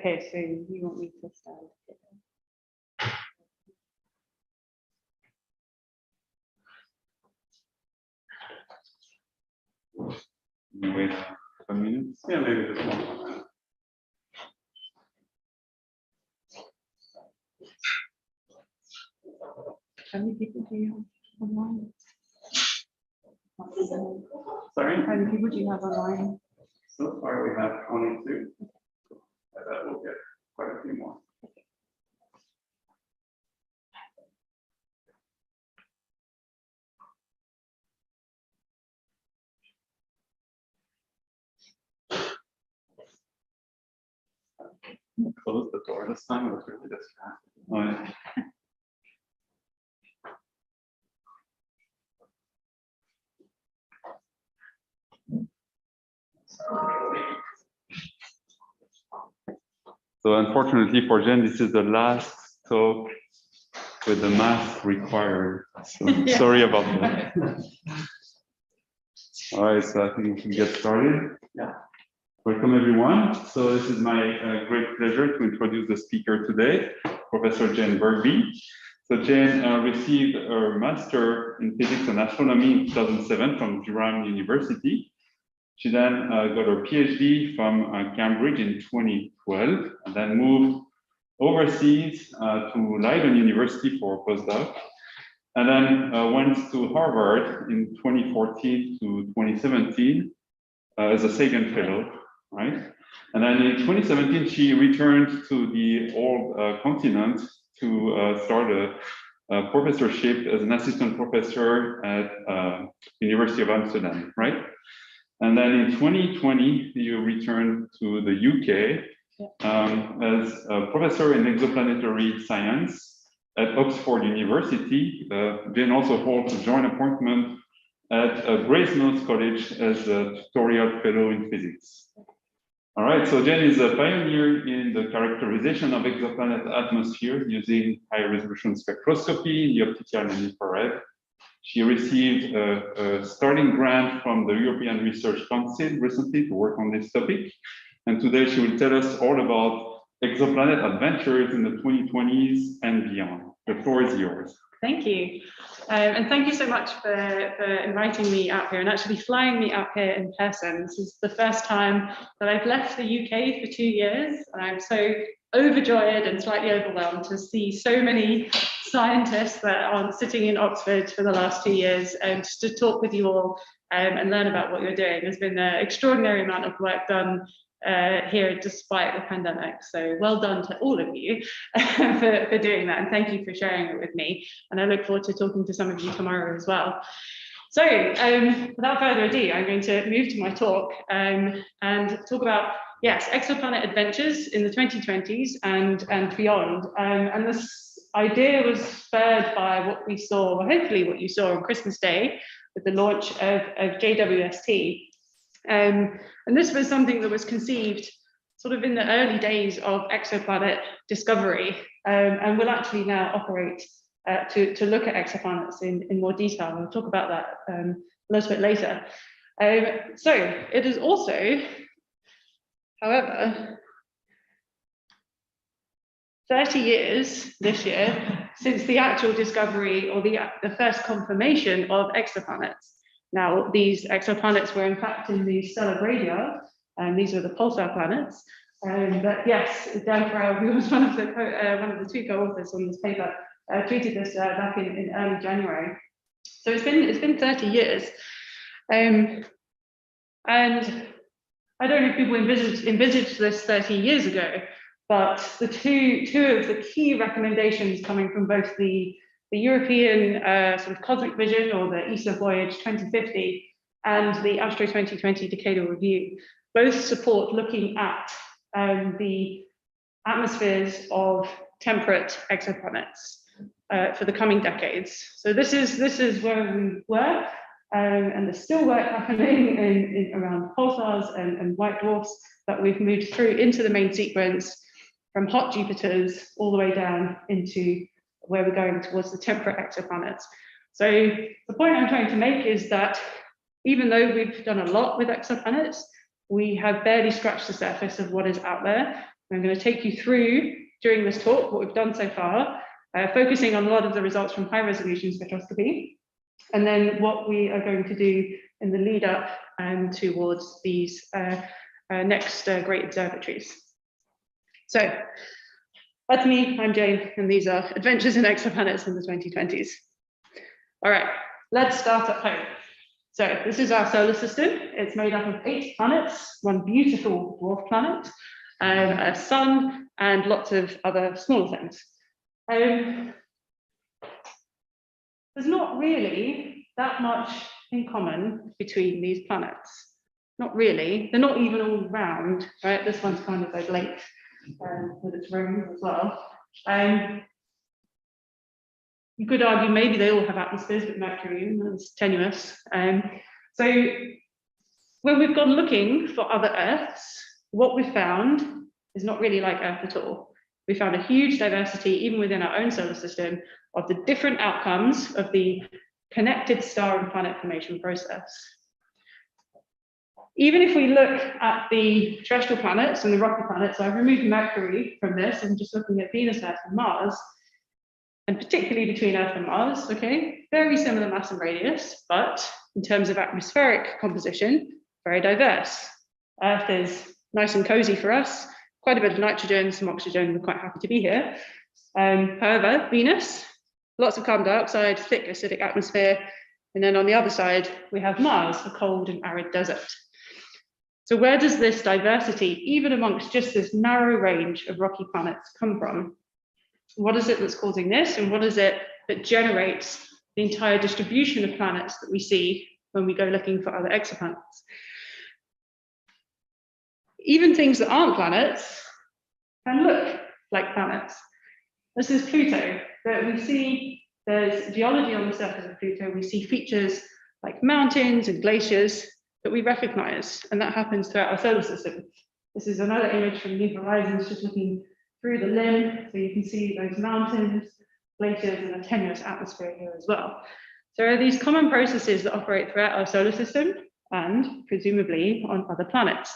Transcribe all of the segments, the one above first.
Okay, so you want me to stand here? Wait a minute. Yeah, maybe just 1 minute. How many people do you have online? Sorry? How many people do you have online? So far we have 22. I bet we'll get quite a few more. Close the door this time. It was really distracting. Oh, yeah. So unfortunately for Jayne, this is the last talk with the mask required. So Yeah. Sorry about that. All right, so I think we can get started. Yeah. Welcome everyone. So this is my great pleasure to introduce the speaker today, Professor Jayne Birkby. So Jayne received her Master in Physics and Astronomy in 2007 from Durham University. She then got her PhD from Cambridge in 2012, and then moved overseas to Leiden University for a postdoc, and then went to Harvard in 2014 to 2017 as a Sagan Fellow, right? And then in 2017, she returned to the old continent to start a professorship as an assistant professor at University of Amsterdam, right? And then in 2020, you returned to the UK as a professor in exoplanetary science at Oxford University. Jayne also holds a joint appointment at Brasenose College as a tutorial fellow in physics. All right, so Jayne is a pioneer in the characterization of exoplanet atmospheres using high-resolution spectroscopy in the optical and infrared. She received a starting grant from the European Research Council recently to work on this topic. And today she will tell us all about exoplanet adventures in the 2020s and beyond. The floor is yours. Thank you. And thank you so much for inviting me out here and actually flying me out here in person. This is the first time that I've left the UK for 2 years. And I'm so overjoyed and slightly overwhelmed to see so many scientists that are sitting in Oxford for the last 2 years and just to talk with you all and learn about what you're doing. There's been an extraordinary amount of work done here despite the pandemic. So well done to all of you for doing that. And thank you for sharing it with me. And I look forward to talking to some of you tomorrow as well. So without further ado, I'm going to move to my talk and talk about, yes, exoplanet adventures in the 2020s and beyond. And this idea was spurred by what we saw, or hopefully what you saw on Christmas Day with the launch of JWST. And this was something that was conceived sort of in the early days of exoplanet discovery and will actually now operate to look at exoplanets in more detail. I'll talk about that a little bit later. So it is also, however, 30 years this year since the actual discovery or the first confirmation of exoplanets. Now, these exoplanets were in fact in the stellar radii, and these are the pulsar planets. But yes, Dan Farrell, who was one of the two co-authors on this paper, tweeted this back in early January. So it's been 30 years, and I don't know if people envisaged this 30 years ago, but the two of the key recommendations coming from both the European sort of Cosmic Vision or the ESA Voyage 2050 and the Astro 2020 Decadal Review both support looking at the atmospheres of temperate exoplanets for the coming decades. So this is where we work, and there's still work happening in around pulsars and white dwarfs that we've moved through into the main sequence from hot Jupiters all the way down into where we're going towards the temperate exoplanets. So the point I'm trying to make is that even though we've done a lot with exoplanets, we have barely scratched the surface of what is out there. I'm going to take you through, during this talk, what we've done so far, focusing on a lot of the results from high-resolution spectroscopy, and then what we are going to do in the lead up towards these next great observatories. So that's me, I'm Jayne, and these are Adventures in Exoplanets in the 2020s. All right, let's start at home. So this is our solar system. It's made up of 8 planets, one beautiful dwarf planet, a sun, and lots of other smaller things. There's not really that much in common between these planets. Not really. They're not even all round, right? This one's kind of like lake with its rings as well. You could argue maybe they all have atmospheres, but Mercury is tenuous. So when we've gone looking for other Earths, what we've found is not really like Earth at all. We found a huge diversity, even within our own solar system, of the different outcomes of the connected star and planet formation process. Even if we look at the terrestrial planets and the rocky planets, so I've removed Mercury from this and just looking at Venus, Earth, and Mars, and particularly between Earth and Mars, okay, very similar mass and radius, but in terms of atmospheric composition, very diverse. Earth is nice and cozy for us, quite a bit of nitrogen, some oxygen, we're quite happy to be here. However, Venus, lots of carbon dioxide, thick acidic atmosphere, and then on the other side, we have Mars, a cold and arid desert. So where does this diversity, even amongst just this narrow range of rocky planets, come from? What is it that's causing this, and what is it that generates the entire distribution of planets that we see when we go looking for other exoplanets? Even things that aren't planets can look like planets. This is Pluto, that we see there's geology on the surface of Pluto. We see features like mountains and glaciers that we recognize, and that happens throughout our solar system. This is another image from New Horizons, just looking through the limb, so you can see those mountains, glaciers, and a tenuous atmosphere here as well. So there are these common processes that operate throughout our solar system and presumably on other planets.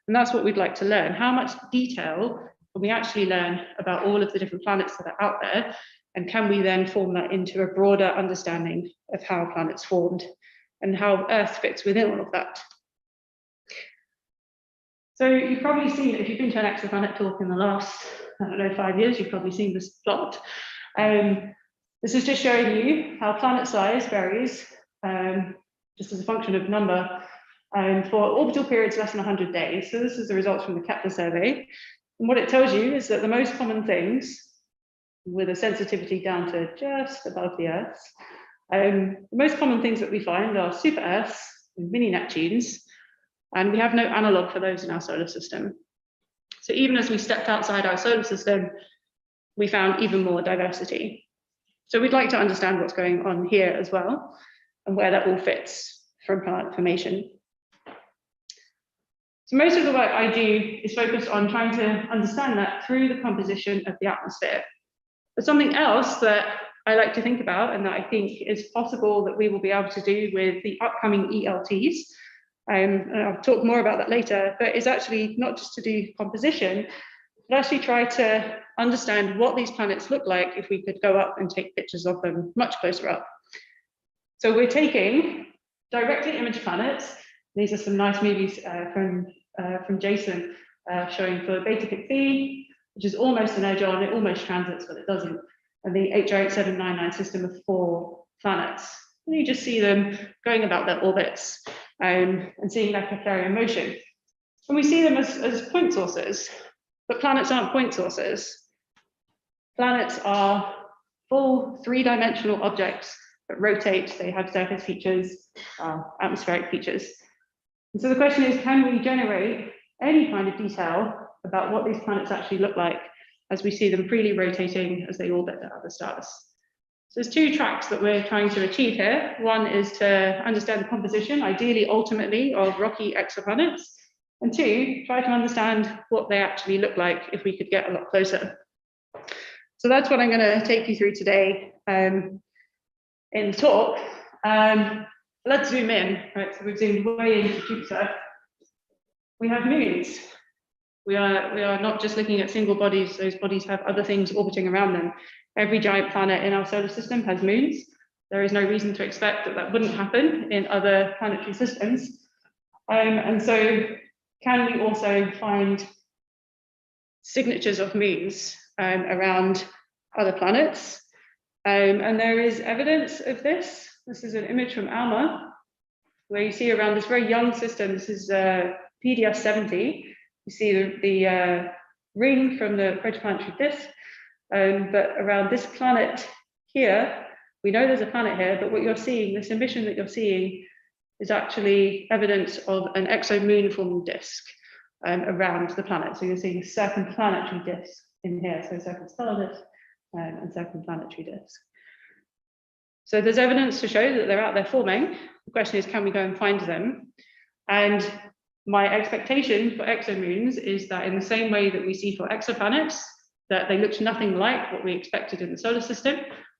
And that's what we'd like to learn. How much detail can we actually learn about all of the different planets that are out there? And can we then form that into a broader understanding of how planets formed and how Earth fits within all of that? So you've probably seen, if you've been to an exoplanet talk in the last, I don't know, 5 years, you've probably seen this plot. This is just showing you how planet size varies, just as a function of number, for orbital periods less than 100 days. So this is the results from the Kepler Survey. And what it tells you is that the most common things, with a sensitivity down to just above the Earth, the most common things that we find are super Earths and mini Neptunes, and we have no analog for those in our solar system. So even as we stepped outside our solar system, we found even more diversity. So we'd like to understand what's going on here as well, and where that all fits from planet formation. So most of the work I do is focused on trying to understand that through the composition of the atmosphere. But something else that I like to think about, and that I think is possible that we will be able to do with the upcoming ELTs, and I'll talk more about that later, but is actually not just to do composition, but actually try to understand what these planets look like if we could go up and take pictures of them much closer up. So we're taking directly imaged planets. These are some nice movies from Jason showing for Beta Phi, which is almost an edge on, it almost transits, but it doesn't. And the HR 8799 system of 4 planets. And you just see them going about their orbits and seeing their Keplerian motion. And we see them as point sources, but planets aren't point sources. Planets are full 3-dimensional objects that rotate, they have surface features, atmospheric features. And so the question is, can we generate any kind of detail about what these planets actually look like as we see them freely rotating as they orbit their other stars? So there's 2 tracks that we're trying to achieve here. One is to understand the composition, ideally, ultimately, of rocky exoplanets. And 2, try to understand what they actually look like if we could get a lot closer. So that's what I'm going to take you through today in the talk. Let's zoom in, right? So we've zoomed way into Jupiter. We have moons. We are not just looking at single bodies. Those bodies have other things orbiting around them. Every giant planet in our solar system has moons. There is no reason to expect that that wouldn't happen in other planetary systems. And so can we also find signatures of moons around other planets? And there is evidence of this. This is an image from ALMA, where you see around this very young system. This is PDF 70. You see the ring from the protoplanetary disk, but around this planet here, we know there's a planet here, but what you're seeing, this emission that you're seeing, is actually evidence of an exo-moon forming disk around the planet. So you're seeing a circumplanetary disk in here, so circumstellar disk and circumplanetary disk. So there's evidence to show that they're out there forming. The question is, can we go and find them? And my expectation for exomoons is that in the same way that we see for exoplanets, that they looked nothing like what we expected in the solar system,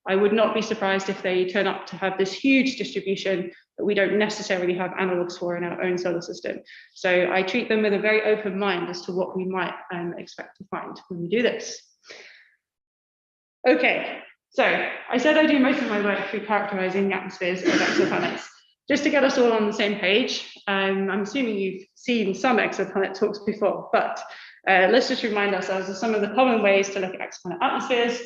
I would not be surprised if they turn up to have this huge distribution that we don't necessarily have analogs for in our own solar system. So I treat them with a very open mind as to what we might expect to find when we do this. Okay, so I said I do most of my work through characterizing the atmospheres of exoplanets. Just to get us all on the same page, I'm assuming you've seen some exoplanet talks before, but let's just remind ourselves of some of the common ways to look at exoplanet atmospheres.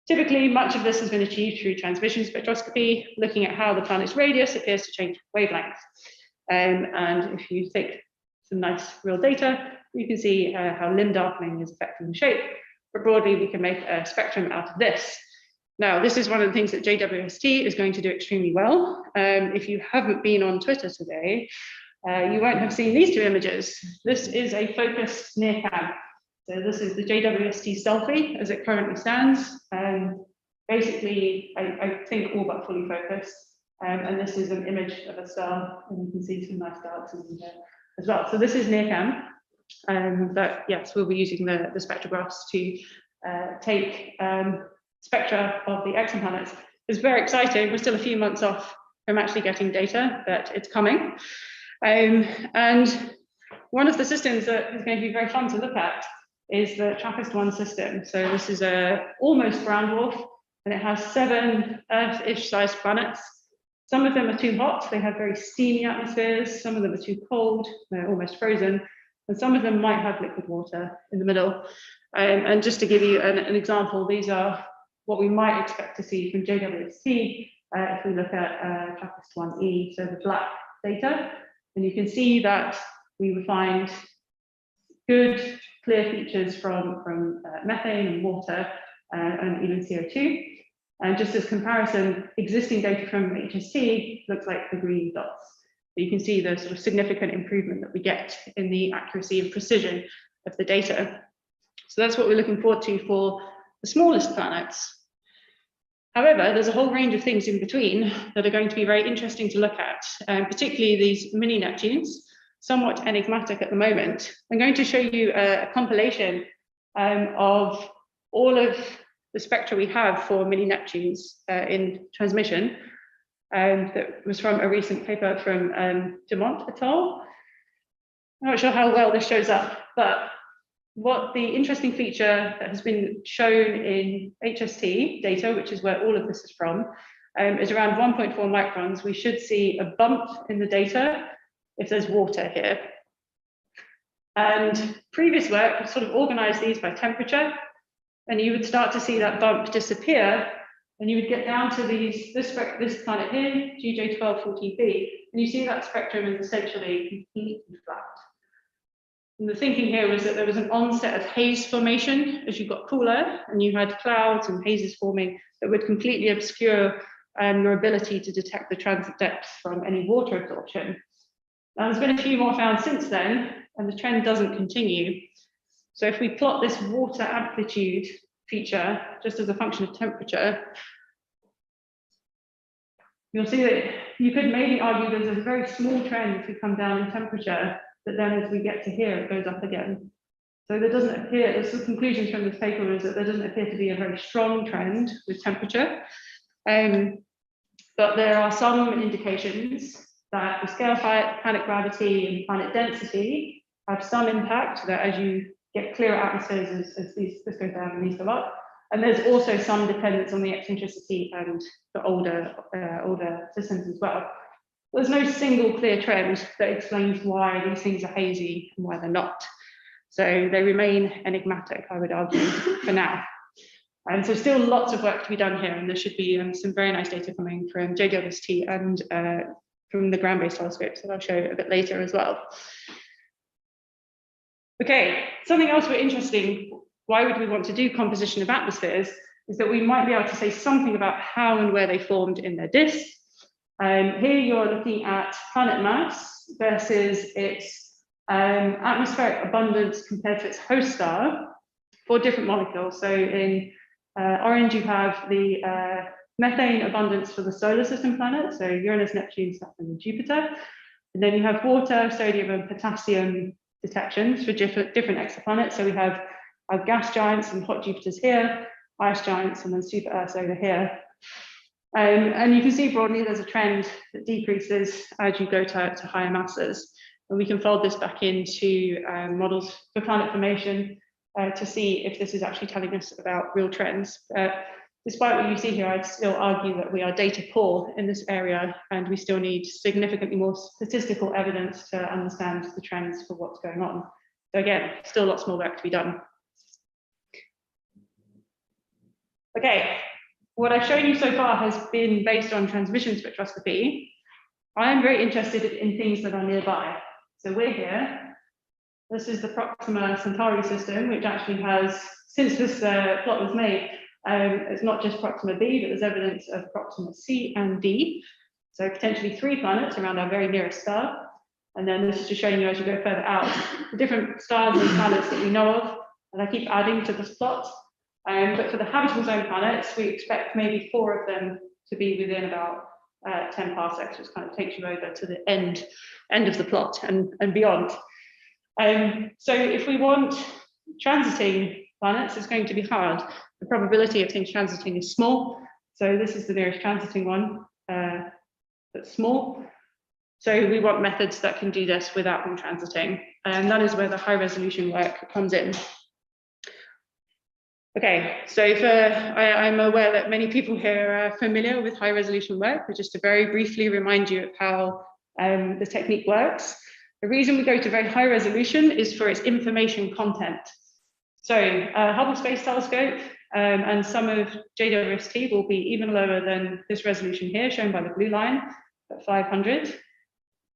Typically, much of this has been achieved through transmission spectroscopy, looking at how the planet's radius appears to change wavelength. And if you take some nice real data, you can see how limb darkening is affecting the shape. But broadly, we can make a spectrum out of this. Now, this is one of the things that JWST is going to do extremely well. If you haven't been on Twitter today, you won't have seen these two images. This is a focused NIRCam. So this is the JWST selfie as it currently stands. Basically, I think all but fully focused. And this is an image of a star, and you can see some nice galaxies in there as well. So this is NIRCam. But yes, we'll be using the spectrographs to take spectra of the exoplanets. It's very exciting. We're still a few months off from actually getting data, but it's coming. And one of the systems that is going to be very fun to look at is the Trappist-1 system. So this is a almost brown dwarf, and it has 7 Earth-ish sized planets. Some of them are too hot. They have very steamy atmospheres. Some of them are too cold. They're almost frozen. And some of them might have liquid water in the middle. And just to give you an example, these are what we might expect to see from JWST if we look at Trappist-1e, so the black data. And you can see that we would find good, clear features from methane and water and even CO2. And just as comparison, existing data from HST looks like the green dots. So you can see the sort of significant improvement that we get in the accuracy and precision of the data. So that's what we're looking forward to for the smallest planets. However, there's a whole range of things in between that are going to be very interesting to look at, particularly these mini Neptunes, somewhat enigmatic at the moment. I'm going to show you a compilation of all of the spectra we have for mini Neptunes in transmission. That was from a recent paper from Dumont et al. I'm not sure how well this shows up, but what the interesting feature that has been shown in HST data, which is where all of this is from, is around 1.4 microns. We should see a bump in the data if there's water here. And previous work sort of organized these by temperature, and you would start to see that bump disappear, and you would get down to this planet here, GJ1214b, and you see that spectrum is essentially completely flat. And the thinking here was that there was an onset of haze formation as you got cooler, and you had clouds and hazes forming that would completely obscure your ability to detect the transit depth from any water absorption. Now, there's been a few more found since then, and the trend doesn't continue. So if we plot this water amplitude feature just as a function of temperature, you'll see that you could maybe argue there's a very small trend if we come down in temperature, but then as we get to here, it goes up again. So there doesn't appear, the conclusions from this paper is that there doesn't appear to be a very strong trend with temperature. But there are some indications that the scale of planet gravity and planet density have some impact, that as you get clearer atmospheres as this goes down and these go up. And there's also some dependence on the eccentricity and the older systems as well. There's no single clear trend that explains why these things are hazy and why they're not. So they remain enigmatic, I would argue, for now. And so still lots of work to be done here, and there should be some very nice data coming from JWST and from the ground-based telescopes that I'll show a bit later as well. Okay, something else we're interested, why would we want to do composition of atmospheres, is that we might be able to say something about how and where they formed in their disks. Here you're looking at planet mass versus its atmospheric abundance compared to its host star for different molecules. So in orange, you have the methane abundance for the solar system planets, so Uranus, Neptune, Saturn, and Jupiter. And then you have water, sodium, and potassium detections for different exoplanets. So we have our gas giants and hot Jupiters here, ice giants, and then super Earths over here. And you can see broadly there's a trend that decreases as you go to higher masses. And we can fold this back into models for planet formation to see if this is actually telling us about real trends. Despite what you see here, I'd still argue that we are data poor in this area, and we still need significantly more statistical evidence to understand the trends for what's going on. So again, still lots more work to be done. Okay, what I've shown you so far has been based on transmission spectroscopy. I am very interested in things that are nearby. So we're here. This is the Proxima Centauri system, which actually has, since this plot was made, it's not just Proxima b, but there's evidence of Proxima c and d. So potentially 3 planets around our very nearest star. And then this is just showing you as you go further out, the different stars and planets that we know of, and I keep adding to this plot. But for the habitable zone planets, we expect maybe 4 of them to be within about 10 parsecs, which kind of takes you over to the end of the plot and beyond. So if we want transiting planets, it's going to be hard. The probability of things transiting is small. So this is the nearest transiting one that's small. So we want methods that can do this without them transiting. And that is where the high resolution work comes in. Okay, so I'm aware that many people here are familiar with high resolution work, but just to very briefly remind you of how the technique works. The reason we go to very high resolution is for its information content. So Hubble Space Telescope and some of JWST will be even lower than this resolution here, shown by the blue line at 500.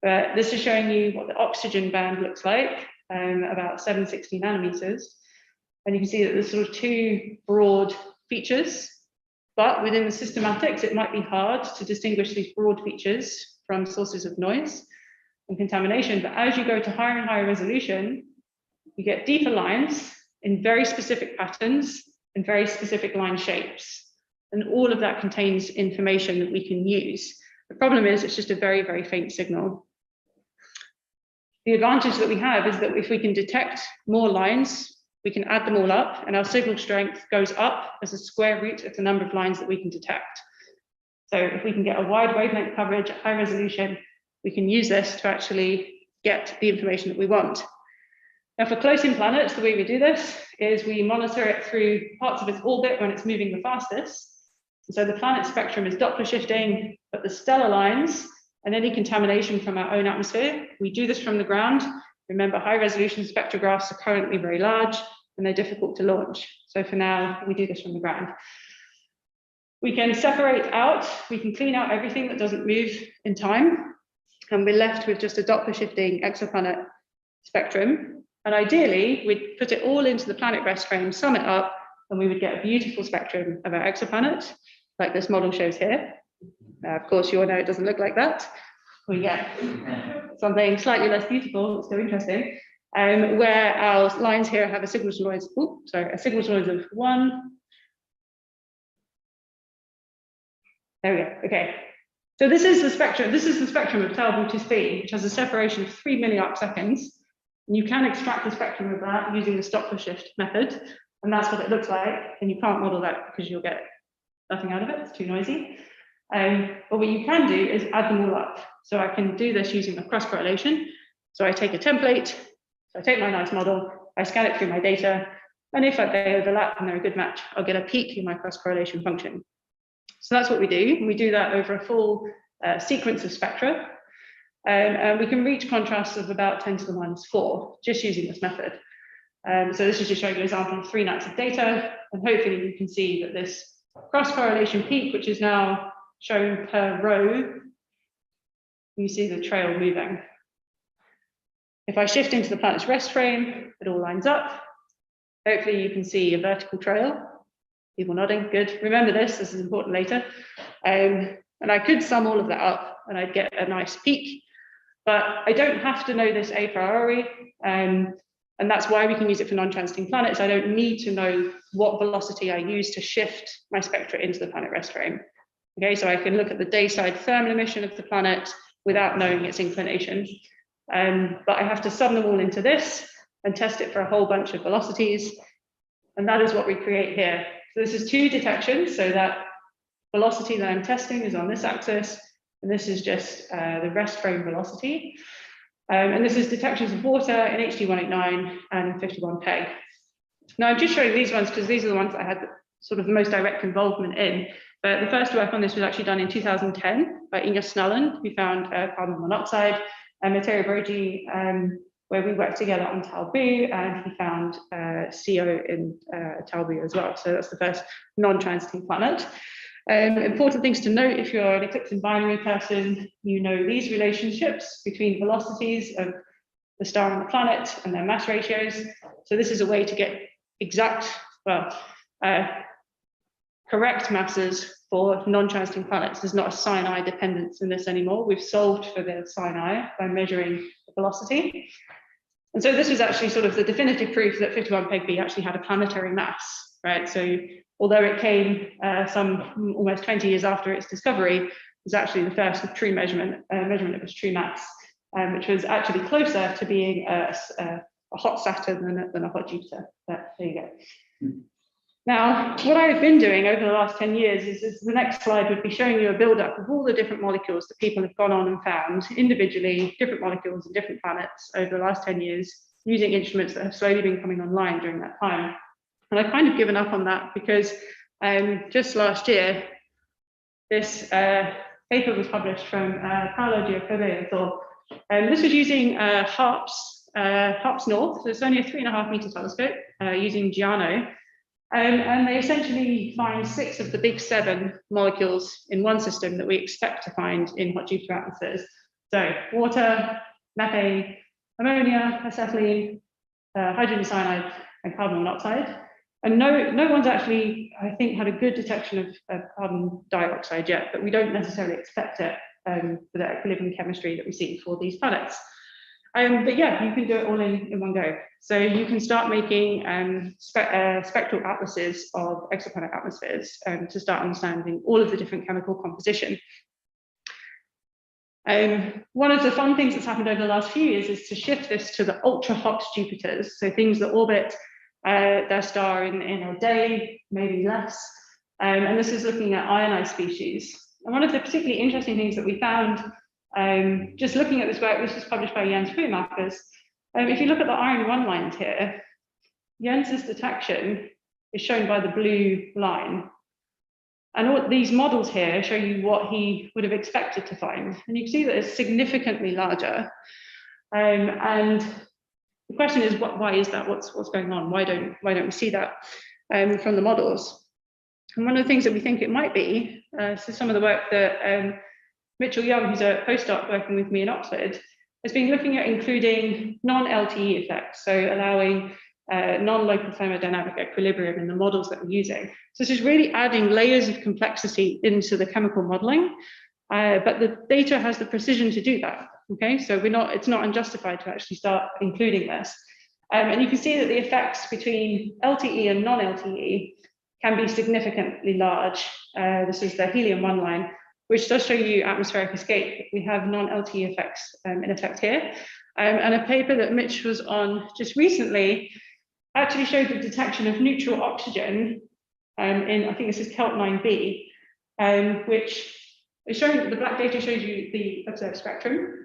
But this is showing you what the oxygen band looks like, about 760 nanometers. And you can see that there's sort of 2 broad features, but within the systematics, it might be hard to distinguish these broad features from sources of noise and contamination. But as you go to higher and higher resolution, you get deeper lines in very specific patterns and very specific line shapes. And all of that contains information that we can use. The problem is it's just a very, very faint signal. The advantage that we have is that if we can detect more lines, we can add them all up, and our signal strength goes up as a square root of the number of lines that we can detect. So if we can get a wide wavelength coverage at high resolution, we can use this to actually get the information that we want. Now for close-in planets, the way we do this is we monitor it through parts of its orbit when it's moving the fastest. So the planet spectrum is Doppler shifting, but the stellar lines and any contamination from our own atmosphere, we do this from the ground. Remember, high resolution spectrographs are currently very large and they're difficult to launch. So for now, we do this from the ground. We can separate out, we can clean out everything that doesn't move in time, and we're left with just a Doppler shifting exoplanet spectrum. And ideally, we'd put it all into the planet rest frame, sum it up, and we would get a beautiful spectrum of our exoplanet, like this model shows here. Of course, you all know it doesn't look like that. We get something slightly less beautiful, but still interesting, where our lines here have a signal to noise, a signal to noise of 1. There we go, okay. So this is the spectrum of tau-Bootis-B, which has a separation of 3 milliarc seconds. And you can extract the spectrum of that using the Doppler shift method, and that's what it looks like. And you can't model that because you'll get nothing out of it, it's too noisy. But what you can do is add them all up. So I can do this using a cross correlation. So I take a template, so I take my nice model, I scan it through my data, and if they overlap and they're a good match, I'll get a peak in my cross-correlation function. So that's what we do. We do that over a full sequence of spectra, and we can reach contrasts of about 10 to the minus 4 just using this method. So this is just showing you an example of 3 nights of data, and hopefully you can see that this cross-correlation peak, which is now shown per row, you see the trail moving. If I shift into the planet's rest frame, it all lines up. Hopefully you can see a vertical trail. People nodding, good. Remember this is important later. And I could sum all of that up and I'd get a nice peak, but I don't have to know this a priori. And that's why we can use it for non-transiting planets. I don't need to know what velocity I use to shift my spectra into the planet rest frame. Okay, so I can look at the day-side thermal emission of the planet without knowing its inclination. But I have to sum them all into this and test it for a whole bunch of velocities. And that is what we create here. So this is 2 detections. So that velocity that I'm testing is on this axis, and this is just the rest frame velocity. And this is detections of water in HD 189 and 51 peg. Now I'm just showing these ones because these are the ones that I had sort of the most direct involvement in. But the first work on this was actually done in 2010 by Inge Snelland, who found carbon monoxide, and Matteo Broggi, where we worked together on Talbu, and he found CO in Talbu as well. So that's the first non-transiting planet. Important things to note, if you're an eclipse and binary person, you know these relationships between velocities of the star and the planet and their mass ratios. So this is a way to get exact, well, correct masses for non-transiting planets. There's not a Sinai dependence in this anymore. We've solved for the Sinai by measuring the velocity. And so this was actually sort of the definitive proof that 51 peg B actually had a planetary mass, right? So although it came some almost 20 years after its discovery, it was actually the first true measurement of its true mass, which was actually closer to being a hot Saturn than a hot Jupiter. But there you go. Now, what I've been doing over the last 10 years is the next slide would be showing you a build-up of all the different molecules that people have gone on and found individually, different molecules and different planets over the last 10 years, using instruments that have slowly been coming online during that time. And I've kind of given up on that because just last year, this paper was published from Paolo Giacobbe et al. This was using HARPS North, so it's only a 3.5 meter telescope using Giano. And they essentially find 6 of the big 7 molecules in one system that we expect to find in hot Jupiter atmospheres. So water, methane, ammonia, acetylene, hydrogen cyanide, and carbon monoxide. And no one's actually, I think, had a good detection of carbon dioxide yet, but we don't necessarily expect it for the equilibrium chemistry that we see for these planets. But yeah, you can do it all in one go. So you can start making spectral atlases of exoplanet atmospheres to start understanding all of the different chemical composition. One of the fun things that's happened over the last few years is to shift this to the ultra hot Jupiters, so things that orbit their star in a day, maybe less. And this is looking at ionized species. And one of the particularly interesting things that we found just looking at this work, this was published by Jens Schumacher. If you look at the iron 1 lines here, Jens's detection is shown by the blue line. And all these models here show you what he would have expected to find. And you can see that it's significantly larger. And the question is, why is that? What's going on? Why don't we see that from the models? And one of the things that we think it might be, so some of the work that Mitchell Young, who's a postdoc working with me in Oxford, has been looking at including non-LTE effects, so allowing non-local thermodynamic equilibrium in the models that we're using. So this is really adding layers of complexity into the chemical modeling, but the data has the precision to do that. Okay, so it's not unjustified to actually start including this. And you can see that the effects between LTE and non-LTE can be significantly large. This is the helium-1 line, which does show you atmospheric escape. We have non-LTE effects in effect here. And a paper that Mitch was on just recently actually showed the detection of neutral oxygen in, I think this is KELP 9b, which is showing that the black data shows you the observed spectrum.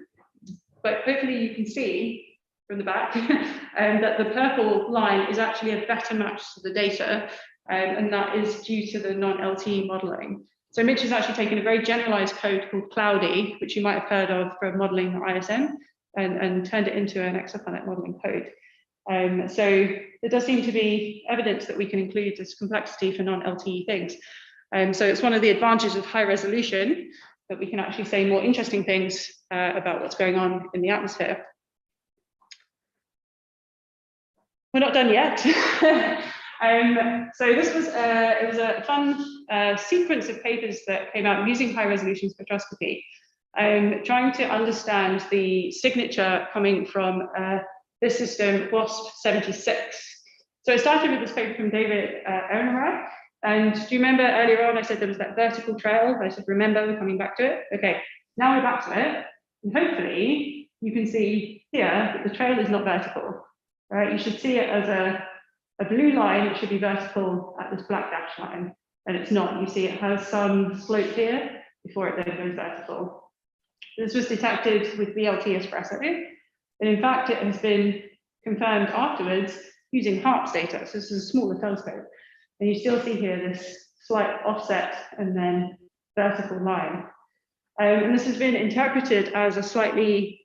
But hopefully you can see from the back, that the purple line is actually a better match to the data, and that is due to the non-LTE modeling. So Mitch has actually taken a very generalized code called Cloudy, which you might have heard of for modeling the ISM, and turned it into an exoplanet modeling code. So there does seem to be evidence that we can include this complexity for non-LTE things. So it's one of the advantages of high resolution, that we can actually say more interesting things about what's going on in the atmosphere. We're not done yet. So this was it was a fun sequence of papers that came out using high resolution spectroscopy, trying to understand the signature coming from this system WASP-76. So I started with this paper from David Ehrenreich. And do you remember earlier on I said there was that vertical trail? I said, remember, we're coming back to it. Okay, now we're back to it. And hopefully you can see here that the trail is not vertical, right? You should see it as a blue line. It should be vertical at this black dash line, and it's not. You see it has some slope here before it then goes vertical. This was detected with VLT espresso, and in fact it has been confirmed afterwards using HARPS data. So this is a smaller telescope, and you still see here this slight offset and then vertical line. And this has been interpreted as a slightly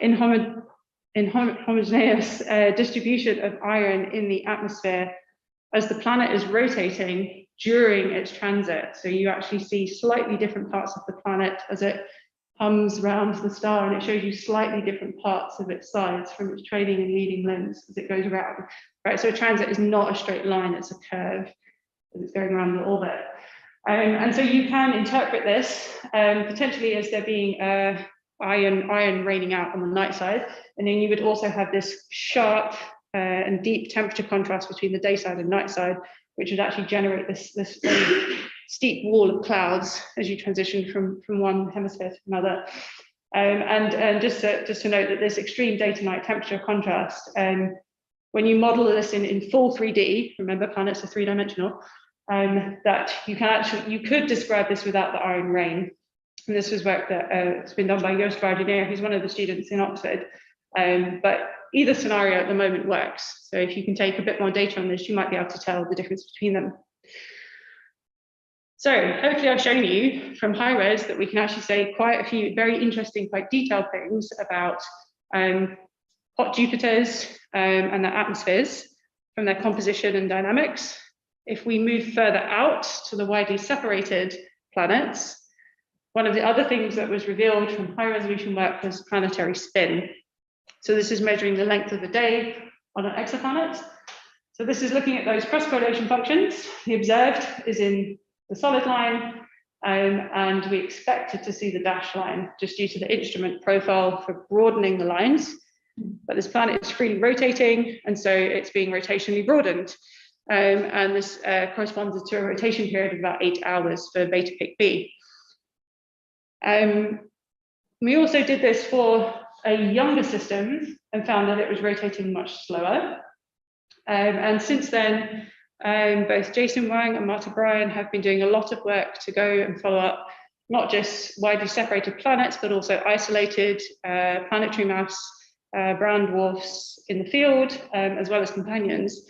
inhomogeneous distribution of iron in the atmosphere as the planet is rotating during its transit. So you actually see slightly different parts of the planet as it comes around the star, and it shows you slightly different parts of its sides from its trailing and leading limbs as it goes around. Right, so a transit is not a straight line, it's a curve as it's going around the orbit. And so you can interpret this potentially as there being iron raining out on the night side, and then you would also have this sharp and deep temperature contrast between the day side and night side, which would actually generate this very steep wall of clouds as you transition from one hemisphere to another. And just to note that this extreme day to night temperature contrast, when you model this in full 3D, remember planets are three-dimensional, that you could describe this without the iron rain. And this was work that has been done by Joost Waardinier, who's one of the students in Oxford. But either scenario at the moment works. So if you can take a bit more data on this, you might be able to tell the difference between them. So hopefully I've shown you from high res that we can actually say quite a few very interesting, quite detailed things about hot Jupiters and their atmospheres from their composition and dynamics. If we move further out to the widely separated planets, one of the other things that was revealed from high resolution work was planetary spin. So this is measuring the length of the day on an exoplanet. So this is looking at those cross-correlation functions. The observed is in the solid line, and we expected to see the dashed line just due to the instrument profile for broadening the lines. But this planet is freely rotating, and so it's being rotationally broadened. And this corresponds to a rotation period of about 8 hours for beta pic B. We also did this for a younger system and found that it was rotating much slower. And since then, both Jason Wang and Marta Bryan have been doing a lot of work to go and follow up not just widely separated planets, but also isolated planetary mass, brown dwarfs in the field, as well as companions.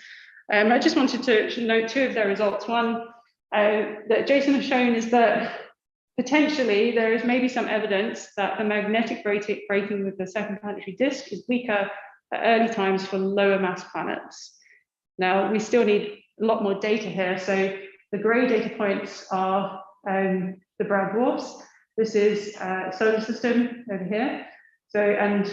I just wanted to note two of their results. One that Jason has shown is that potentially there is maybe some evidence that the magnetic braking with the second planetary disk is weaker at early times for lower mass planets. Now, we still need a lot more data here. So the gray data points are the brown dwarfs. This is solar system over here. So, and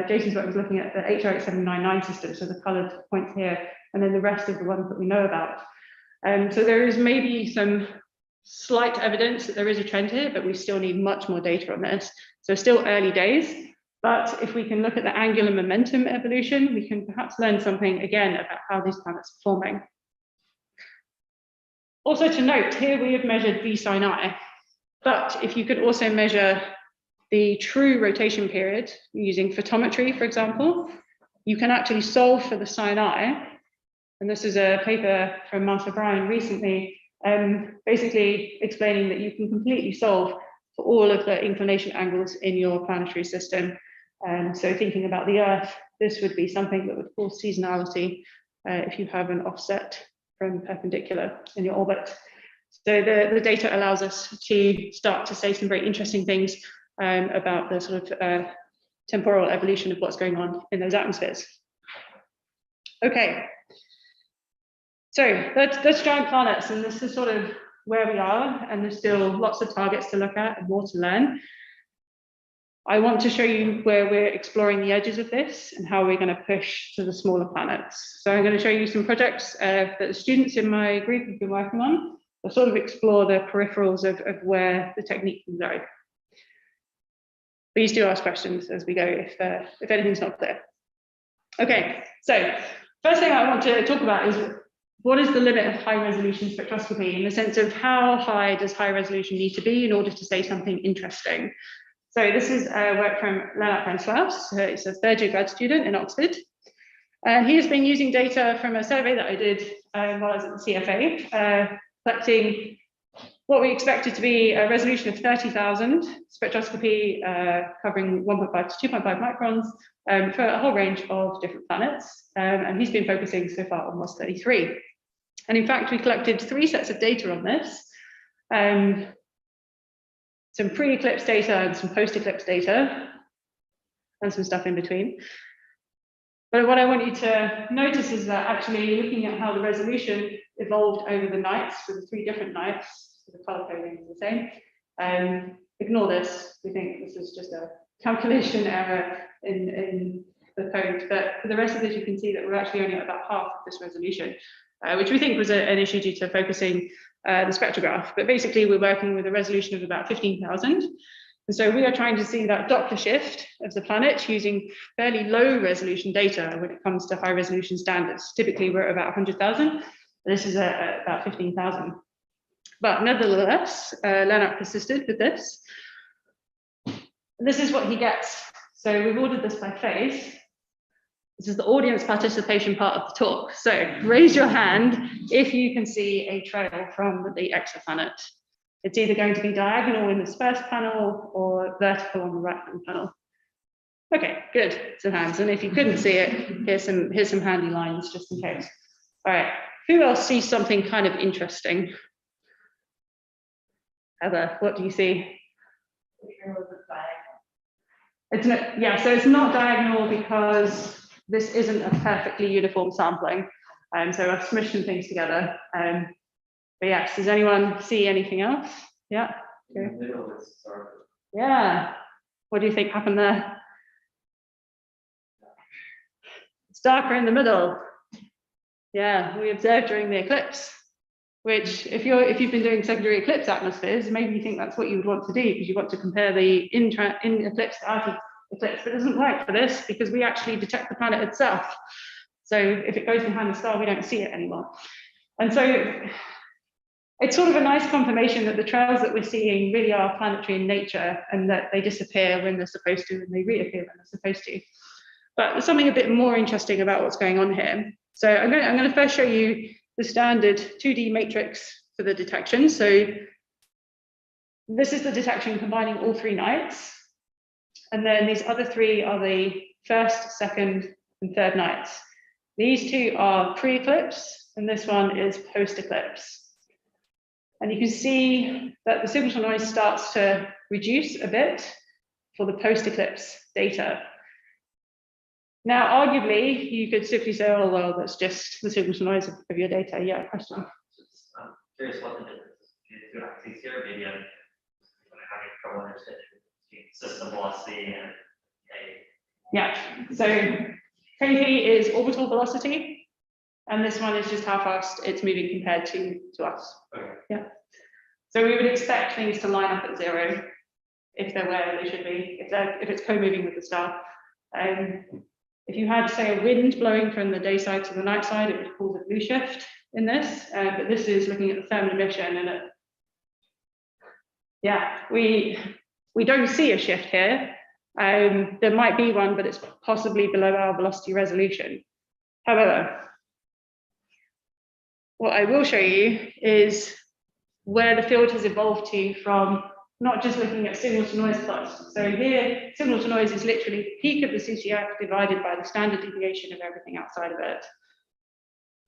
Jason's work was looking at the HRX 799 system, so the colored points here, and then the rest of the ones that we know about. So there is maybe some slight evidence that there is a trend here, but we still need much more data on this. So still early days, but if we can look at the angular momentum evolution, we can perhaps learn something again about how these planets are forming. Also to note, here we have measured V sin I, but if you could also measure the true rotation period using photometry, for example, you can actually solve for the sin I. And this is a paper from Marta Bryan recently, basically explaining that you can completely solve for all of the inclination angles in your planetary system. So thinking about the Earth, this would be something that would cause seasonality if you have an offset from perpendicular in your orbit. So the data allows us to start to say some very interesting things about the sort of temporal evolution of what's going on in those atmospheres. Okay, so that's giant planets, and this is sort of where we are, and there's still lots of targets to look at and more to learn. I want to show you where we're exploring the edges of this and how we're going to push to the smaller planets. So I'm going to show you some projects that the students in my group have been working on to sort of explore the peripherals of where the technique can go. Please do ask questions as we go if anything's not clear. Okay, so first thing I want to talk about is what is the limit of high resolution spectroscopy in the sense of how high does high resolution need to be in order to say something interesting? So this is work from Leonard Francois. He's a third-year grad student in Oxford. And he has been using data from a survey that I did while I was at the CFA, collecting what we expected to be a resolution of 30,000 spectroscopy covering 1.5 to 2.5 microns for a whole range of different planets. And he's been focusing so far on MOS 33. And in fact, we collected 3 sets of data on this. Some pre-eclipse data and some post-eclipse data, and some stuff in between. But what I want you to notice is that actually looking at how the resolution evolved over the nights, for the 3 different nights, so the color coding is the same. Ignore this, we think this is just a calculation error in the code, but for the rest of this you can see that we're actually only at about half of this resolution, which we think was an issue due to focusing the spectrograph. But basically we're working with a resolution of about 15,000. And so we are trying to see that Doppler shift of the planet using fairly low resolution data when it comes to high resolution standards. Typically we're at about 100,000. This is at about 15,000. But nevertheless, Leonard persisted with this. This is what he gets. So we've ordered this by phase. This is the audience participation part of the talk. So raise your hand if you can see a trail from the exoplanet. It's either going to be diagonal in this first panel or vertical on the right-hand panel. Okay, good, some hands. And if you couldn't see it, here's some handy lines just in case. All right, who else sees something kind of interesting? Heather, what do you see? It's not, yeah, so it's not diagonal because this isn't a perfectly uniform sampling. So I've smushed some things together. But yes, does anyone see anything else? Yeah. Okay. In the middle is darker. Yeah. What do you think happened there? It's darker in the middle. Yeah, we observed during the eclipse, which if you've been doing secondary eclipse atmospheres, maybe you think that's what you would want to do because you want to compare the in eclipse to out of eclipse, but it doesn't work for this because we actually detect the planet itself. So if it goes behind the star, we don't see it anymore. And so it's sort of a nice confirmation that the trails that we're seeing really are planetary in nature and that they disappear when they're supposed to and they reappear when they're supposed to. But there's something a bit more interesting about what's going on here. So I'm going to first show you the standard 2D matrix for the detection. So this is the detection combining all 3 nights. And then these other 3 are the first, second, and third nights. These 2 are pre-eclipse, and this one is post-eclipse. And you can see that the signal to noise starts to reduce a bit for the post-eclipse data. Now, arguably, you could simply say, oh, well, that's just the signal to noise of your data. Yeah, question. I'm curious what the difference is between the 2 axes here. Maybe I'm having trouble understanding between system velocity and a. Yeah, so KV is orbital velocity, and this one is just how fast it's moving compared to us. Okay. Yeah. So we would expect things to line up at 0 if they're where they should be, if it's co-moving with the star. If you had, say, a wind blowing from the day side to the night side, it would cause a blue shift in this. But this is looking at the thermal emission, and we don't see a shift here. There might be one, but it's possibly below our velocity resolution. However, what I will show you is where the field has evolved to from not just looking at signal to noise plots. So here, signal to noise is literally the peak of the CCF divided by the standard deviation of everything outside of it.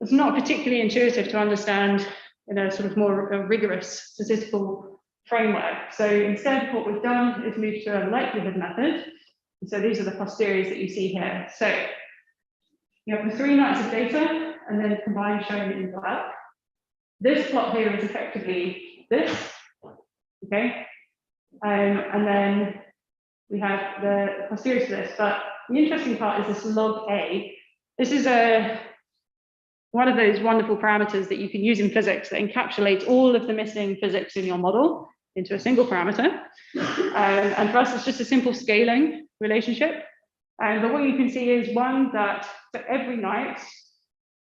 It's not particularly intuitive to understand in a sort of more rigorous statistical framework. So instead, what we've done is moved to a likelihood method. And so these are the posteriors that you see here. So you have the 3 nights of data and then combined shown in black. This plot here is effectively this, okay? And then we have the posteriors to this, but the interesting part is this log A. This is one of those wonderful parameters that you can use in physics that encapsulates all of the missing physics in your model into a single parameter. And for us, it's just a simple scaling relationship. But what you can see is one that for every night,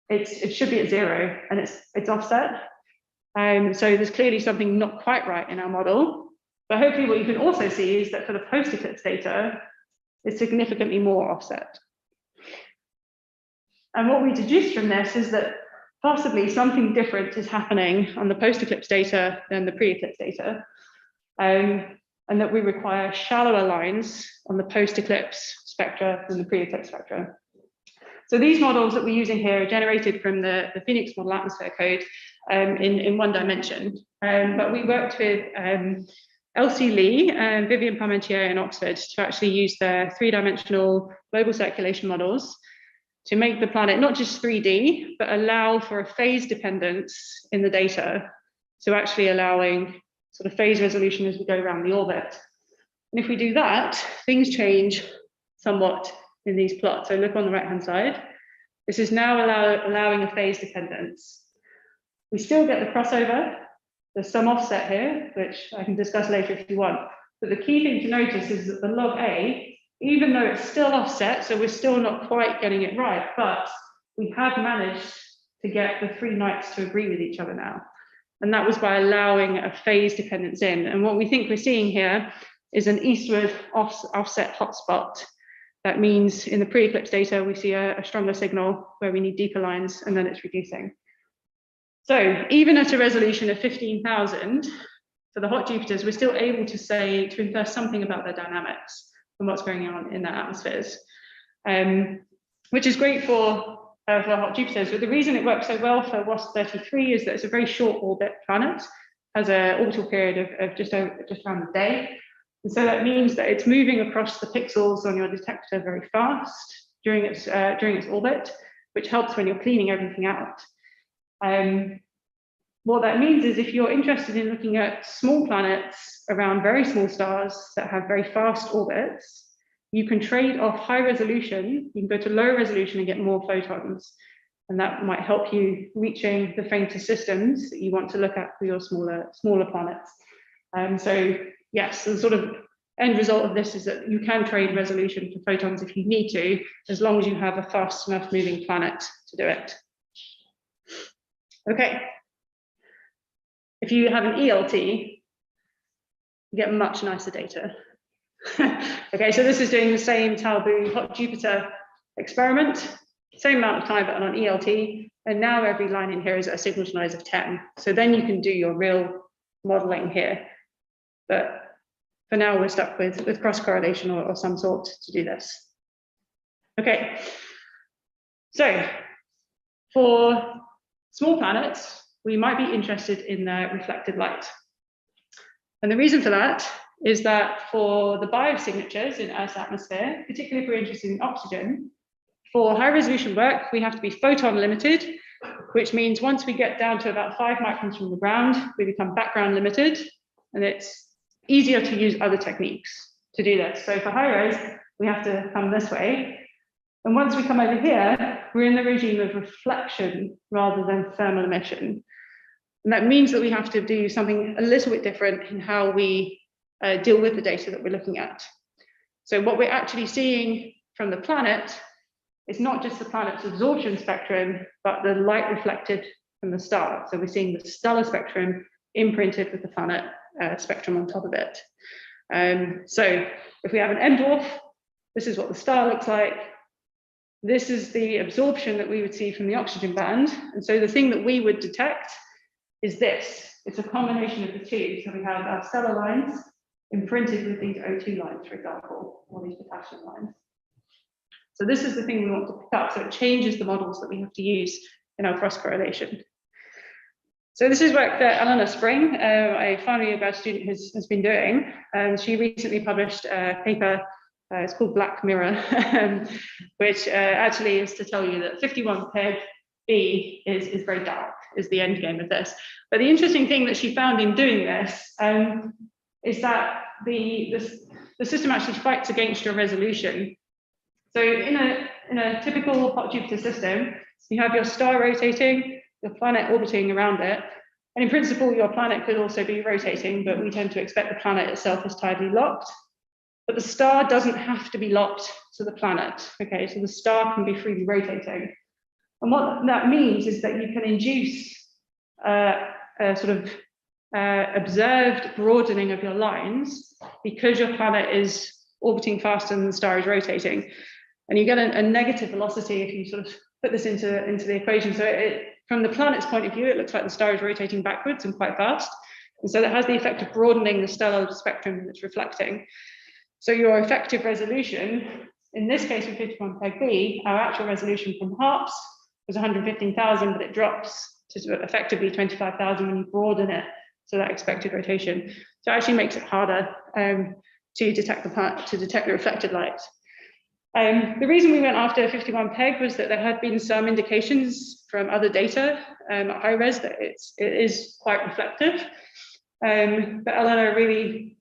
it should be at 0 and it's offset. So there's clearly something not quite right in our model. But hopefully what you can also see is that for the post-eclipse data, it's significantly more offset. And what we deduced from this is that possibly something different is happening on the post-eclipse data than the pre-eclipse data, and that we require shallower lines on the post-eclipse spectra than the pre-eclipse spectra. So these models that we're using here are generated from the Phoenix model atmosphere code in 1 dimension. But we worked with Elsie Lee and Vivian Parmentier in Oxford to actually use their 3-dimensional global circulation models to make the planet not just 3D, but allow for a phase dependence in the data. So actually allowing sort of phase resolution as we go around the orbit. And if we do that, things change somewhat in these plots. So look on the right-hand side. This is now allowing a phase dependence. We still get the crossover. There's some offset here, which I can discuss later if you want. But the key thing to notice is that the log A, even though it's still offset, so we're still not quite getting it right, but we have managed to get the 3 nights to agree with each other now. And that was by allowing a phase dependence in. And what we think we're seeing here is an eastward offset hotspot. That means in the pre-eclipse data, we see a stronger signal where we need deeper lines, and then it's reducing. So even at a resolution of 15,000 for the hot Jupiters, we're still able to infer something about their dynamics from what's going on in their atmospheres, which is great for hot Jupiters. But the reason it works so well for WASP-33 is that it's a very short orbit planet, has an orbital period of just around a day. And so that means that it's moving across the pixels on your detector very fast during its orbit, which helps when you're cleaning everything out. What that means is if you're interested in looking at small planets around very small stars that have very fast orbits, you can trade off high resolution. You can go to low resolution and get more photons. And that might help you reaching the fainter systems that you want to look at for your smaller planets. So yes, the sort of end result of this is that you can trade resolution for photons if you need to, as long as you have a fast enough moving planet to do it. Okay. If you have an ELT, you get much nicer data. Okay, so this is doing the same Talbot hot Jupiter experiment, same amount of time, but on an ELT. And now every line in here is a signal to noise of 10. So then you can do your real modeling here. But for now, we're stuck with cross correlation or some sort to do this. Okay, so for small planets, we might be interested in their reflected light. And the reason for that is that for the biosignatures in Earth's atmosphere, particularly if we're interested in oxygen, for high resolution work, we have to be photon limited, which means once we get down to about 5 microns from the ground, we become background limited, and it's easier to use other techniques to do this. So for high res, we have to come this way. And once we come over here, we're in the regime of reflection rather than thermal emission. And that means that we have to do something a little bit different in how we deal with the data that we're looking at. So what we're actually seeing from the planet is not just the planet's absorption spectrum, but the light reflected from the star. So we're seeing the stellar spectrum imprinted with the planet spectrum on top of it. So if we have an M dwarf, this is what the star looks like. This is the absorption that we would see from the oxygen band. And so the thing that we would detect is this. It's a combination of the two. So we have our stellar lines imprinted with these O2 lines, for example, or these potassium lines. So this is the thing we want to pick up. So it changes the models that we have to use in our cross correlation. So this is work that Eleanor Spring, a final year grad student, has been doing. She recently published a paper, it's called Black Mirror, which actually is to tell you that 51 peg B is very dark, is the end game of this. But the interesting thing that she found in doing this is that the system actually fights against your resolution. So in a typical hot Jupiter system, you have your star rotating, your planet orbiting around it. And in principle, your planet could also be rotating, but we tend to expect the planet itself is tidally locked. But the star doesn't have to be locked to the planet. Okay, so the star can be freely rotating. And what that means is that you can induce a sort of observed broadening of your lines because your planet is orbiting faster than the star is rotating. And you get a negative velocity if you sort of put this into the equation. So from the planet's point of view, it looks like the star is rotating backwards and quite fast. And so that has the effect of broadening the stellar spectrum that's reflecting. So your effective resolution, in this case with 51 peg B, our actual resolution from HARPS was 115,000, but it drops to sort of effectively 25,000 when you broaden it. So that expected rotation. So it actually makes it harder to detect the reflected light. The reason we went after 51 peg was that there had been some indications from other data at high res that it is quite reflective. But Eleanor really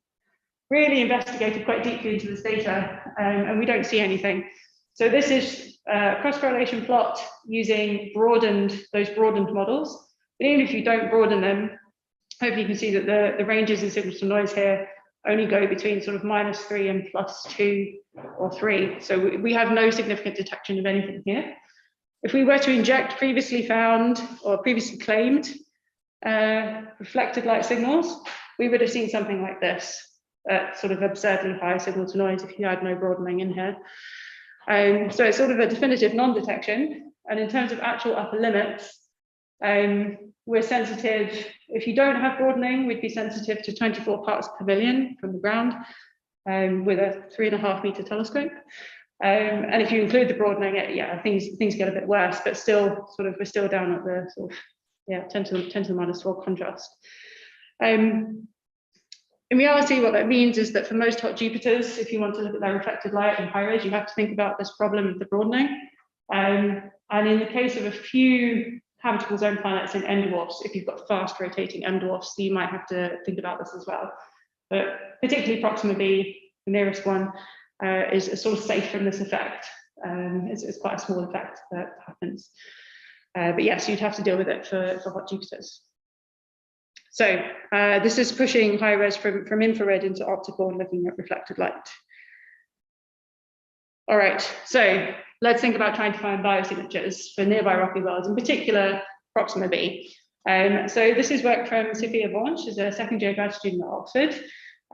investigated quite deeply into this data, and we don't see anything. So this is a cross-correlation plot using those broadened models. But even if you don't broaden them, hopefully you can see that the ranges in signal to noise here only go between sort of -3 and +2 or 3. So we have no significant detection of anything here. If we were to inject previously found or previously claimed reflected light signals, we would have seen something like this, sort of absurdly high signal to noise if you had no broadening in here. So it's sort of a definitive non-detection. And in terms of actual upper limits, we're sensitive, if you don't have broadening, we'd be sensitive to 24 parts per million from the ground with a 3.5 meter telescope. And if you include the broadening, things get a bit worse, but still we're still down at the sort of, 10 to the -12 contrast. In reality, what that means is that for most hot Jupiters, if you want to look at their reflected light in high res, you have to think about this problem of the broadening. And in the case of a few habitable zone planets in M dwarfs, if you've got fast rotating M dwarfs, you might have to think about this as well. But particularly Proxima B, the nearest one, is sort of safe from this effect. It's quite a small effect that happens. But yes, you'd have to deal with it for hot Jupiters. So this is pushing high res from infrared into optical and looking at reflected light. All right, so let's think about trying to find biosignatures for nearby rocky worlds, in particular Proxima B. So this is work from Sophia Vaughan. She's a second-year grad student at Oxford.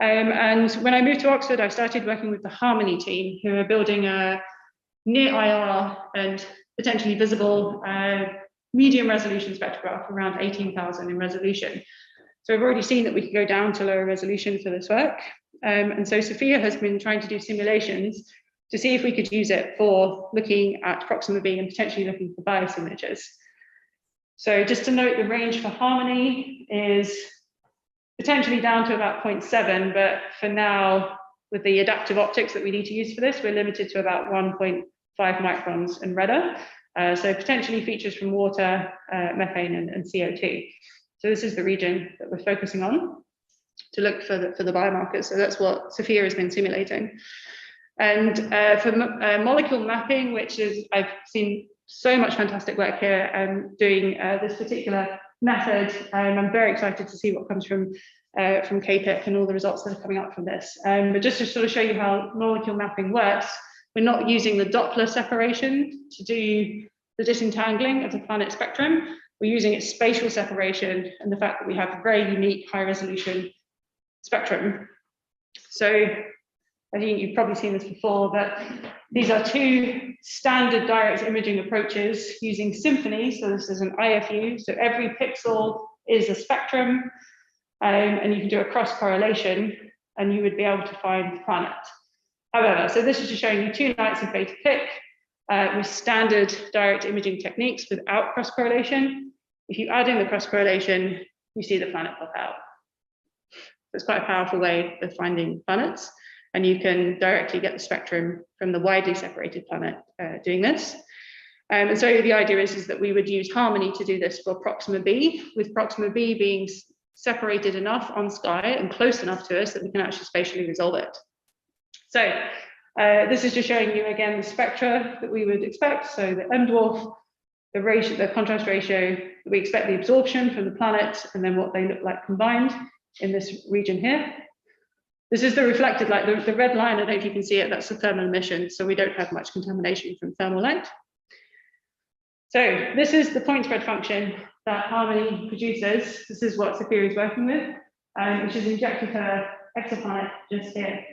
And when I moved to Oxford, I started working with the Harmony team, who are building a near IR and potentially visible medium resolution spectrograph around 18,000 in resolution. So we've already seen that we can go down to lower resolution for this work. And so Sophia has been trying to do simulations to see if we could use it for looking at Proxima B and potentially looking for biosignatures. So just to note, the range for Harmony is potentially down to about 0.7, but for now, with the adaptive optics that we need to use for this, we're limited to about 1.5 microns in Reda. So potentially features from water, methane, and CO2. So this is the region that we're focusing on to look for the biomarkers. So that's what Sophia has been simulating. And for molecule mapping, which is, I've seen so much fantastic work here doing this particular method. I'm very excited to see what comes from KPIC and all the results that are coming up from this. But just to sort of show you how molecule mapping works, we're not using the Doppler separation to do the disentangling of the planet spectrum. We're using its spatial separation and the fact that we have a very unique high resolution spectrum. So I think you've probably seen this before, but these are two standard direct imaging approaches using Symphony. So this is an IFU. So every pixel is a spectrum, and you can do a cross correlation, and you would be able to find the planet. However, so this is just showing you 2 nights of beta pic with standard direct imaging techniques without cross correlation. If you add in the cross correlation, you see the planet pop out. It's quite a powerful way of finding planets, and you can directly get the spectrum from the widely separated planet doing this. And so the idea is that we would use Harmony to do this for Proxima b, with Proxima b being separated enough on sky and close enough to us that we can actually spatially resolve it. So this is just showing you again the spectra that we would expect. So the M dwarf, the ratio, the contrast ratio, that we expect the absorption from the planet, and then what they look like combined in this region here. This is the reflected light, the red line, I don't know if you can see it, that's the thermal emission, so we don't have much contamination from thermal light. So this is the point spread function that Harmony produces. This is what Sophia is working with, which is injected her exoplanet just here.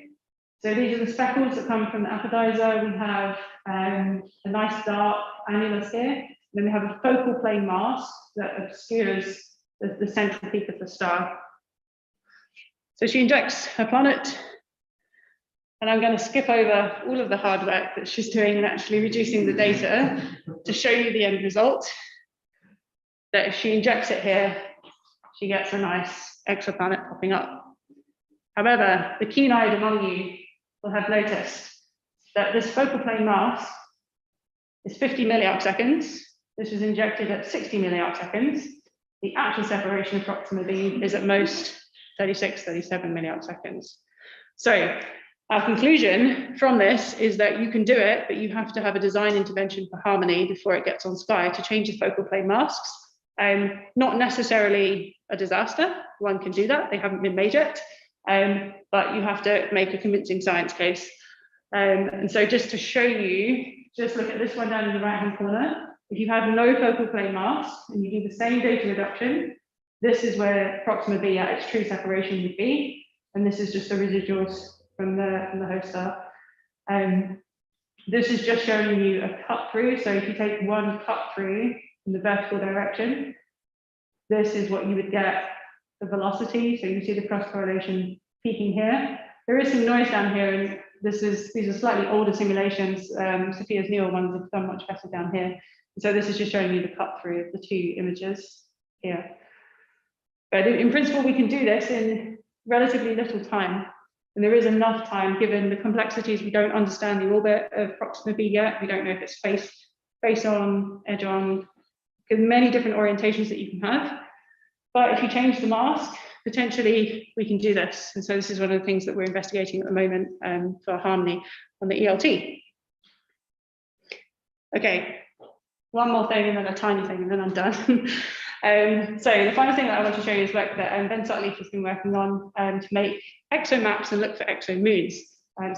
So these are the speckles that come from the apodizer. We have a nice dark annulus here. Then we have a focal plane mask that obscures the central peak of the star. So she injects her planet, and I'm going to skip over all of the hard work that she's doing and actually reducing the data to show you the end result. That if she injects it here, she gets a nice exoplanet popping up. However, the keen-eyed among you will have noticed that this focal plane mask is 50 milliarc seconds. This was injected at 60 milliarc seconds. The actual separation of Proxima b is at most 36, 37 milliarc seconds. So our conclusion from this is that you can do it, but you have to have a design intervention for Harmony before it gets on sky to change the focal plane masks. Not necessarily a disaster. One can do that. They haven't been made yet. But you have to make a convincing science case. And so just to show you, just look at this one down in the right-hand corner. If you have no focal plane mask and you do the same data reduction, this is where Proxima b at its true separation would be. And this is just the residuals from the host star. This is just showing you a cut through. So if you take one cut through in the vertical direction, this is what you would get the velocity. So you see the cross correlation peaking here. There is some noise down here, and these are slightly older simulations. Sophia's newer ones have done much better down here. So this is just showing you the cut through of the 2 images here. But in principle, we can do this in relatively little time. And there is enough time, given the complexities. We don't understand the orbit of Proxima b yet. We don't know if it's face on, edge on. There's many different orientations that you can have. But if you change the mask, potentially we can do this. And so this is one of the things that we're investigating at the moment for Harmony on the ELT. Okay, one more thing and then a tiny thing, and then I'm done. So the final thing that I want to show you is work that Ben Sutcliffe has been working on to make exo maps and look for exo moons.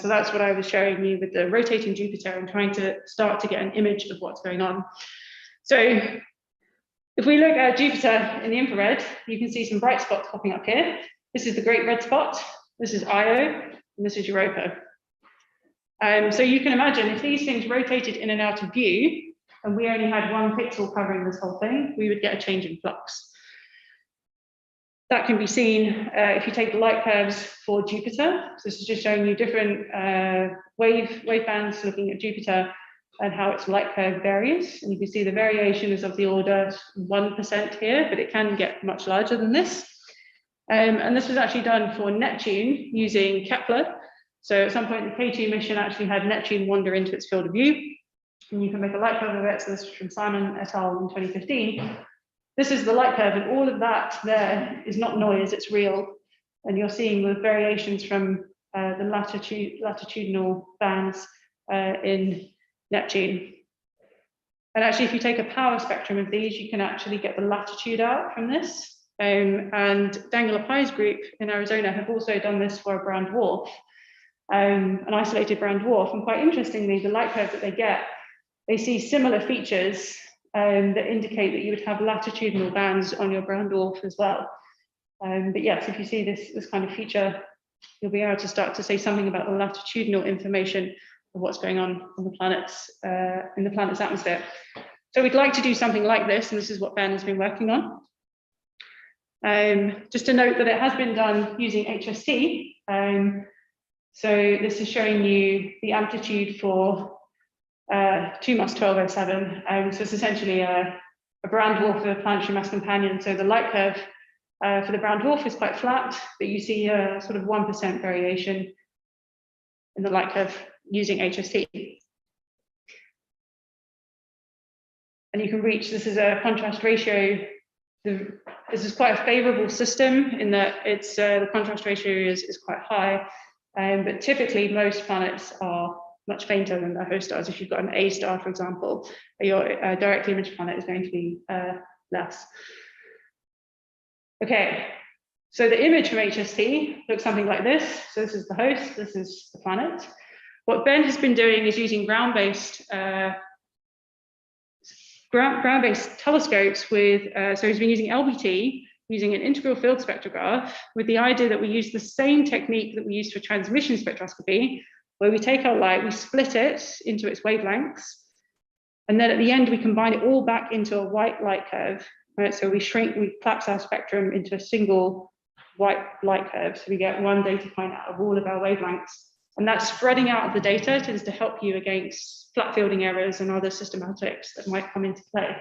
So that's what I was showing you with the rotating Jupiter and trying to start to get an image of what's going on. So if we look at Jupiter in the infrared, you can see some bright spots popping up here. This is the Great Red Spot, this is Io, and this is Europa. So you can imagine if these things rotated in and out of view, and we only had 1 pixel covering this whole thing, we would get a change in flux. That can be seen if you take the light curves for Jupiter. So this is just showing you different wave bands looking at Jupiter and how its light curve varies. And you can see the variation is of the order 1% here, but it can get much larger than this. And this was actually done for Neptune using Kepler. So at some point, the K2 mission actually had Neptune wander into its field of view. And you can make a light curve of it. So this was from Simon et al. In 2015. This is the light curve, and all of that there is not noise, it's real. And you're seeing the variations from the latitudinal bands in Neptune. And actually, if you take a power spectrum of these, you can actually get the latitude out from this. And Dangler Pai's group in Arizona have also done this for a brown dwarf, an isolated brown dwarf. And quite interestingly, the light curve that they get, they see similar features that indicate that you would have latitudinal bands on your brown dwarf as well. But yes, if you see this kind of feature, you'll be able to start to say something about the latitudinal information of what's going on the planets, in the planet's atmosphere. So we'd like to do something like this, and this is what Ben has been working on. Just to note that it has been done using HST. So this is showing you the amplitude for 2MUS1207. So it's essentially a brown dwarf of a planetary mass companion. So the light curve for the brown dwarf is quite flat, but you see a sort of 1% variation in the light curve using HST. And you can reach, this is a contrast ratio. This is quite a favorable system in that it's the contrast ratio is quite high, but typically most planets are much fainter than their host stars. If you've got an A star, for example, your direct image planet is going to be less. Okay, so the image from HST looks something like this. So this is the host, this is the planet. What Ben has been doing is using ground-based telescopes with, so he's been using LBT, using an integral field spectrograph, with the idea that we use the same technique that we use for transmission spectroscopy, where we take our light, we split it into its wavelengths, and then at the end we combine it all back into a white light curve. Right? So we collapse our spectrum into a single white light curve, so we get one data point out of all of our wavelengths. And that spreading out of the data tends to help you against flat fielding errors and other systematics that might come into play.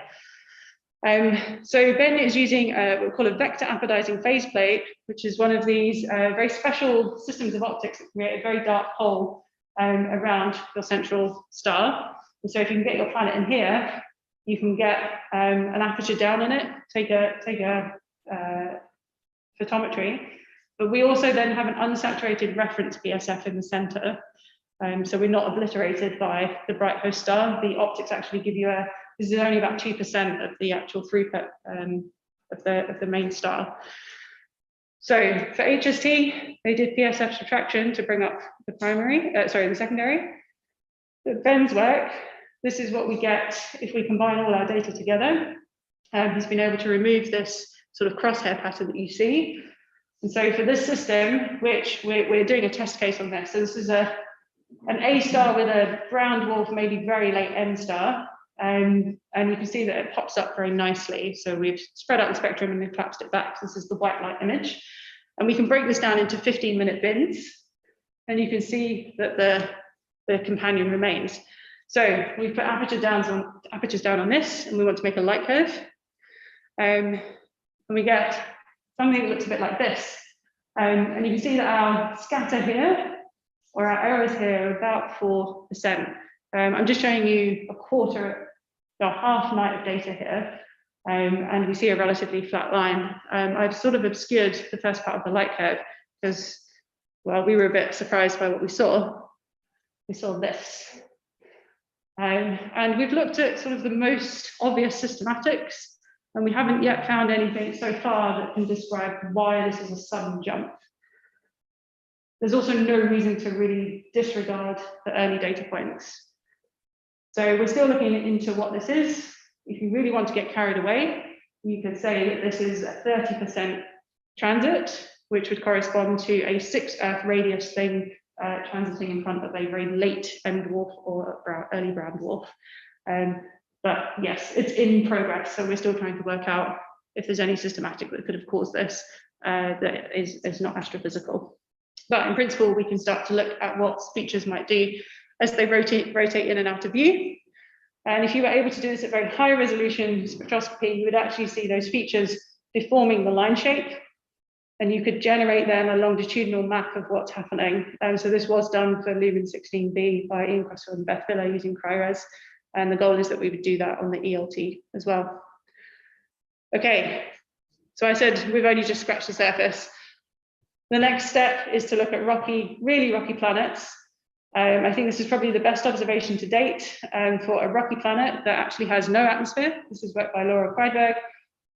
So Ben is using what we call a vector apodizing phase plate, which is one of these very special systems of optics that create a very dark hole around your central star. And so if you can get your planet in here, you can get an aperture down on it, take a photometry. But we also then have an unsaturated reference BSF in the center. So we're not obliterated by the bright host star. The optics actually give you this is only about 2% of the actual throughput of the main star. So for HST, they did PSF subtraction to bring up the the secondary. But Ben's work, this is what we get if we combine all our data together. He's been able to remove this sort of crosshair pattern that you see. And so for this system, which we're doing a test case on this. So this is an A star with a brown dwarf, maybe very late M star. And you can see that it pops up very nicely. So we've spread out the spectrum and then collapsed it back. This is the white light image. And we can break this down into 15-minute bins. And you can see that the companion remains. So we put apertures down on this, and we want to make a light curve. And we get something that looks a bit like this. And you can see that our scatter here, or our errors here, are about 4%. I'm just showing you half night of data here, and we see a relatively flat line. I've sort of obscured the first part of the light curve because, well, we were a bit surprised by what we saw. We saw this. And we've looked at sort of the most obvious systematics, and we haven't yet found anything so far that can describe why this is a sudden jump. There's also no reason to really disregard the early data points. So we're still looking into what this is. If you really want to get carried away, you could say that this is a 30% transit, which would correspond to a 6 Earth radius thing transiting in front of a very late M dwarf or early brown dwarf. But yes, it's in progress. So we're still trying to work out if there's any systematic that could have caused this that is not astrophysical. But in principle, we can start to look at what features might do as they rotate in and out of view. And if you were able to do this at very high resolution spectroscopy, you would actually see those features deforming the line shape. And you could generate then a longitudinal map of what's happening. So this was done for Lumen 16b by Ian Cresswell and Beth Villa using CRIRES. And the goal is that we would do that on the ELT as well. Okay, so I said we've only just scratched the surface. The next step is to look at really rocky planets. I think this is probably the best observation to date for a rocky planet that actually has no atmosphere. This is work by Laura Kreidberg.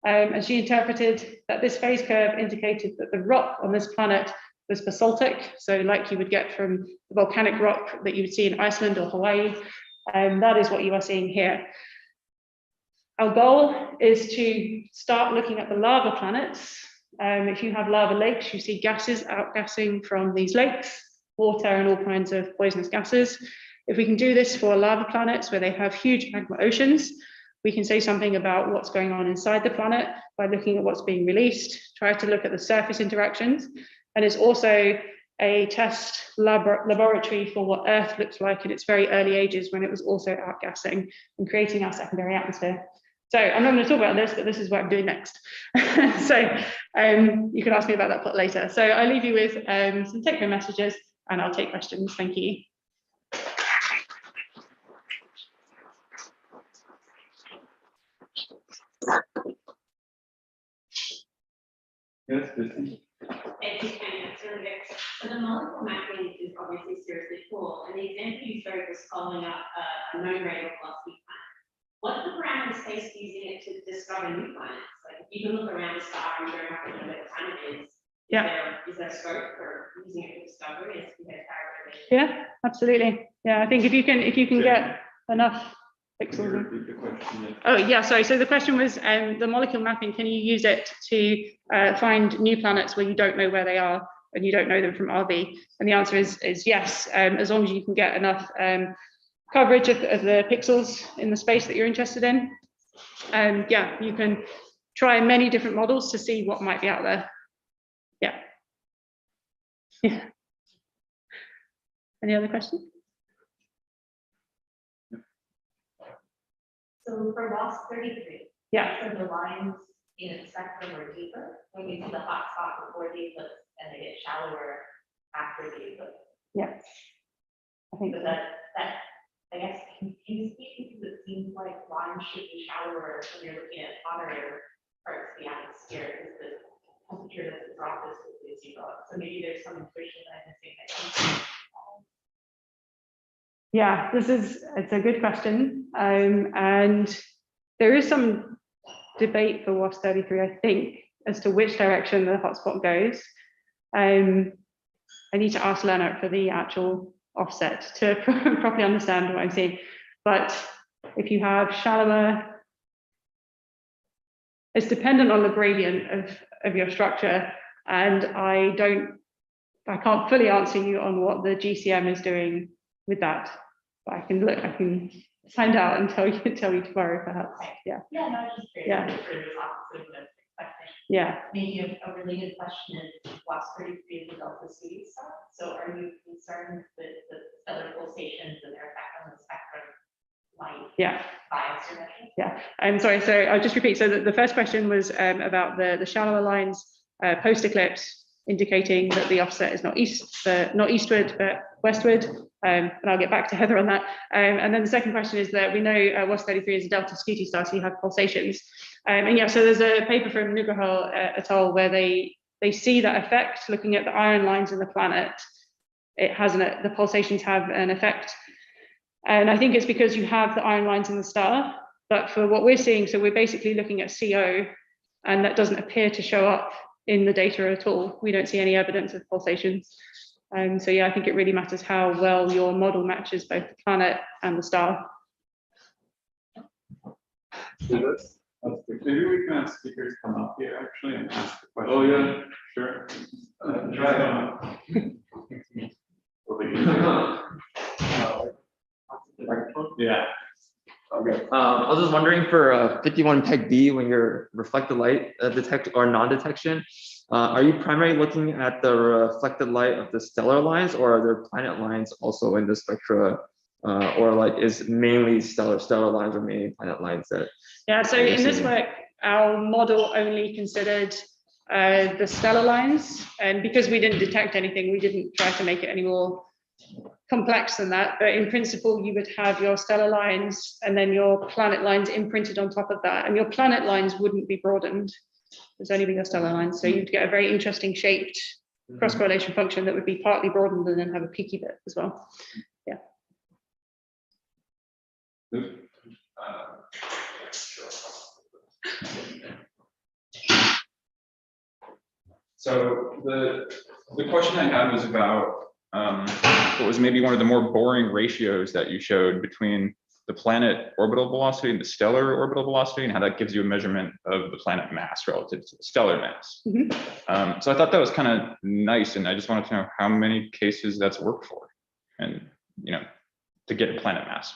And she interpreted that this phase curve indicated that the rock on this planet was basaltic, so like you would get from the volcanic rock that you would see in Iceland or Hawaii. That is what you are seeing here. Our goal is to start looking at the lava planets. If you have lava lakes, you see gases outgassing from these lakes, water and all kinds of poisonous gases. If we can do this for lava planets where they have huge magma oceans, We can say something about what's going on inside the planet by looking at what's being released, try to look at the surface interactions. And it's also a test laboratory for what Earth looks like in its very early ages when it was also outgassing and creating our secondary atmosphere. So I'm not going to talk about this, but this is what I'm doing next. So you can ask me about that plot later. So I leave you with some take-home messages and I'll take questions. Thank you. Yes, Christy? Thank you, Ken. That's really good. So the molecular mapping is obviously seriously cool. And the example you showed was following up a known radial velocity planet. What's the parameter space using it to discover new planets? Like, if you can look around a star and you don't have to know what the planet is, is there scope for using it for discovery as compared to characterization? Yeah, absolutely. Yeah, I think if you can get enough pixels. Repeat the question, yes. Oh yeah, sorry. So the question was the molecule mapping. Can you use it to find new planets where you don't know where they are and you don't know them from RV? And the answer is yes, as long as you can get enough coverage of the pixels in the space that you're interested in. Yeah, you can try many different models to see what might be out there. Yeah. Yeah. Any other questions? So for loss 33, Yeah. so the lines in its spectrum are deeper when you see the hot spot before the eclipse and they get shallower after the eclipse. Yeah. I think So that I guess confused me because it seems like lines should be shallower when you're looking at hotter parts of the atmosphere because the temperature doesn't drop as quickly as you go up. So maybe there's some intuition that I'm missing. yeah, it's a good question. And there is some debate for WASP 33, I think, as to which direction the hotspot goes. I need to ask Leonard for the actual offset to properly understand what I'm seeing. But if you have shallower, it's dependent on the gradient of your structure. And I can't fully answer you on what the GCM is doing with that. But I can find out and tell you tomorrow, perhaps. Yeah. Yeah, no, just curious. Yeah. For this opposite of what I was expecting. Yeah. Maybe a related question is WASP 33 is a delta C star. So are you concerned with the stellar pulsations and their effect on the spectrum light Yeah. bias or measure? Yeah. I'm sorry. So I'll just repeat. So the first question was about the shallower lines post eclipse, indicating that the offset is not eastward, but westward. And I'll get back to Heather on that. And then the second question is that we know WASP 33 is a delta Scuti star, so you have pulsations. And yeah, so there's a paper from Nugrahal et al. Where they see that effect looking at the iron lines in the planet. It has the pulsations have an effect. And I think it's because you have the iron lines in the star. But for what we're seeing, so we're basically looking at CO, and that doesn't appear to show up in the data at all. We don't see any evidence of pulsations. So yeah, I think it really matters how well your model matches both the planet and the star. So maybe we can have speakers come up here actually and ask the question. Oh yeah, sure. Yeah. Okay. I was just wondering for 51 peg B, when you're reflected light detect or non-detection, are you primarily looking at the reflected light of the stellar lines, or are there planet lines also in the spectra, or like is mainly stellar lines or mainly planet lines that? Yeah. So in this work, our model only considered the stellar lines, and because we didn't detect anything, we didn't try to make it any more complex than that. But in principle, you would have your stellar lines and then your planet lines imprinted on top of that, and your planet lines wouldn't be broadened. There's only be your stellar lines, so you'd get a very interesting shaped cross correlation function that would be partly broadened and then have a peaky bit as well. Yeah. So the question I had was about what was maybe one of the more boring ratios that you showed between the planet orbital velocity and the stellar orbital velocity, and how that gives you a measurement of the planet mass relative to the stellar mass. Mm-hmm. So I thought that was kind of nice, and I just wanted to know how many cases that's worked for, and to get planet mass.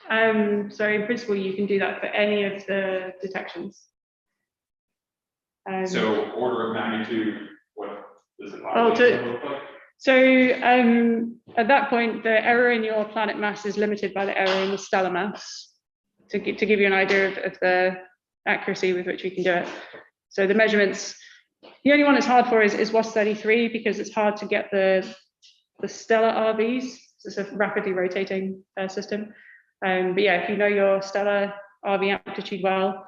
So in principle, you can do that for any of the detections. So order of magnitude, what does the Oh, population look like? So at that point, the error in your planet mass is limited by the error in the stellar mass to give you an idea of the accuracy with which we can do it. So the measurements, the only one it's hard for is WAS33 because it's hard to get the stellar RVs. It's a rapidly rotating system. But yeah, if you know your stellar RV amplitude well,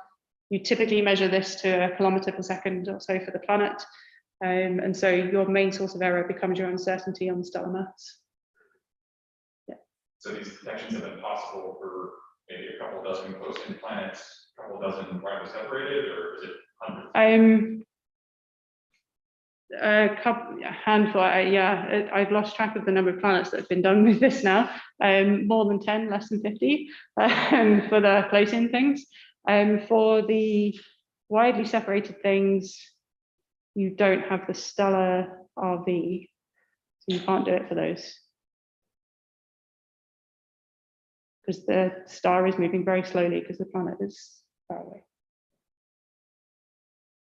you typically measure this to a kilometer per second or so for the planet. And so your main source of error becomes your uncertainty on the stellar mass. Yeah. So these detections have been possible for maybe a couple dozen close-in planets, a couple dozen widely separated, or is it hundreds? A handful, yeah, I've lost track of the number of planets that have been done with this now. More than 10, less than 50 for the close-in things. For the widely separated things, you don't have the stellar RV, so you can't do it for those. Because the star is moving very slowly because the planet is far away.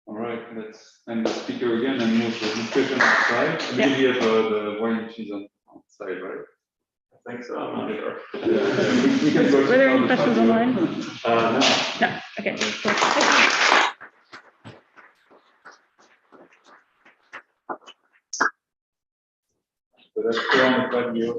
All right, let's end the speaker again and move the discussion outside. I believe you have the wine she's on outside, right? I think so, I'm not sure. We can go. Were there any questions online? No. No, okay, cool. So that's still on the 5 years.